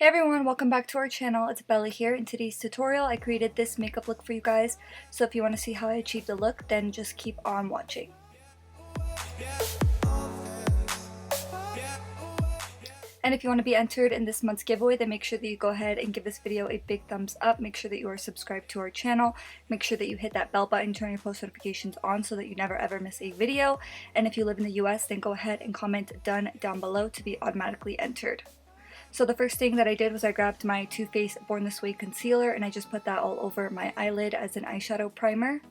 everyone, welcome back to our channel. It's Beverly here. In today's tutorial, I created this makeup look for you guys. So if you want to see how I achieved the look, then just keep on watching. And if you want to be entered in this month's giveaway, then make sure that you go ahead and give this video a big thumbs up. Make sure that you are subscribed to our channel. Make sure that you hit that bell button, turn your post notifications on so that you never ever miss a video. And if you live in the US, then go ahead and comment done down below to be automatically entered. So the first thing that I did was I grabbed my Too Faced Born This Way concealer and I just put that all over my eyelid as an eyeshadow primer.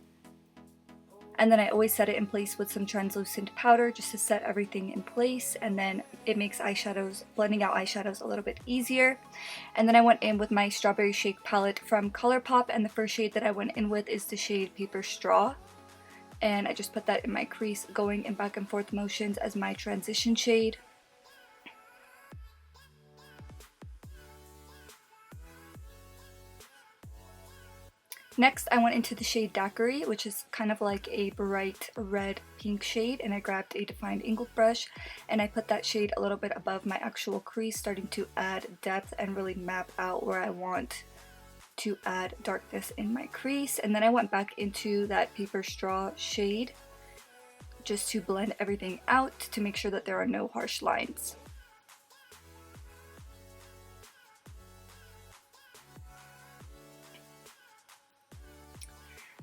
And then I always set it in place with some translucent powder just to set everything in place, and then it makes blending out eyeshadows a little bit easier. And then I went in with my Strawberry Shake palette from ColourPop, and the first shade that I went in with is the shade Paper Straw. And I just put that in my crease, going in back and forth motions as my transition shade. Next, I went into the shade Daiquiri, which is kind of like a bright red pink shade, and I grabbed a defined ink brush and I put that shade a little bit above my actual crease, starting to add depth and really map out where I want to add darkness in my crease. And then I went back into that Paper Straw shade just to blend everything out to make sure that there are no harsh lines.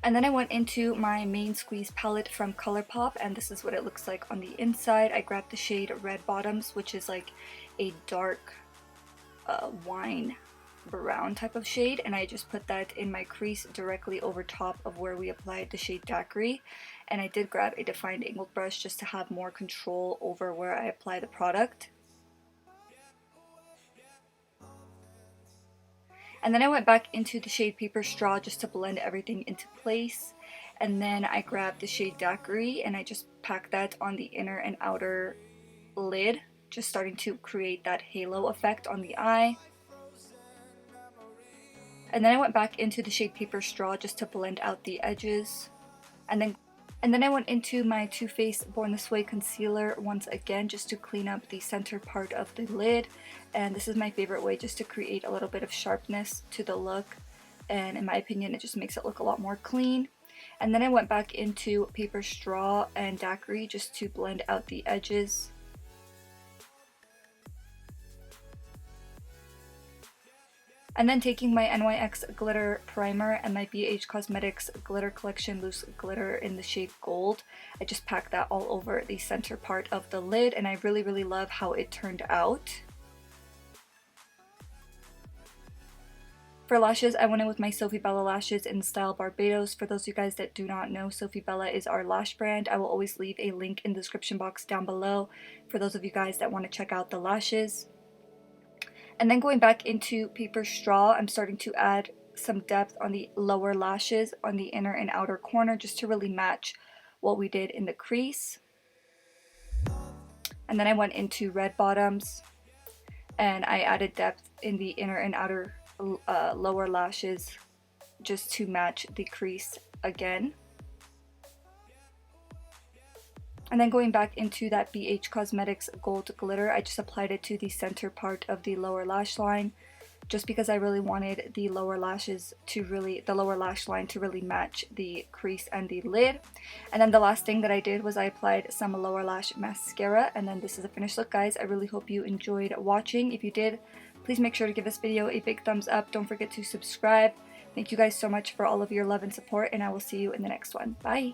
And then I went into my main squeeze palette from ColourPop, and this is what it looks like on the inside. I grabbed the shade Red Bottoms, which is like a dark wine brown type of shade, and I just put that in my crease directly over top of where we applied the shade Daiquiri. And I did grab a defined ink brush just to have more control over where I apply the product. And then I went back into the shade Paper Straw just to blend everything into place. And then I grabbed the shade Daiquiri and I just packed that on the inner and outer lid, just starting to create that halo effect on the eye. And then I went back into the shade Paper Straw just to blend out the edges. And then I went into my Too Faced Born This Way concealer once again just to clean up the center part of the lid. And this is my favorite way just to create a little bit of sharpness to the look. And in my opinion, it just makes it look a lot more clean. And then I went back into Paper Straw and Daiquiri just to blend out the edges. And then taking my NYX glitter primer and my BH Cosmetics glitter collection loose glitter in the shade Gold, I just packed that all over the center part of the lid, and I really love how it turned out. For lashes, I went in with my Sophie Bella lashes in the style Barbados. For those of you guys that do not know, Sophie Bella is our lash brand. I will always leave a link in the description box down below for those of you guys that want to check out the lashes. And then going back into Paper Straw, I'm starting to add some depth on the lower lashes on the inner and outer corner just to really match what we did in the crease. And then I went into Red Bottoms and I added depth in the inner and outer lower lashes just to match the crease again. And then going back into that BH Cosmetics Gold Glitter, I just applied it to the center part of the lower lash line just because I really wanted the lower lash line to really match the crease and the lid. And then the last thing that I did was I applied some lower lash mascara, and then this is the finished look, guys. I really hope you enjoyed watching. If you did, please make sure to give this video a big thumbs up. Don't forget to subscribe. Thank you guys so much for all of your love and support, and I will see you in the next one. Bye!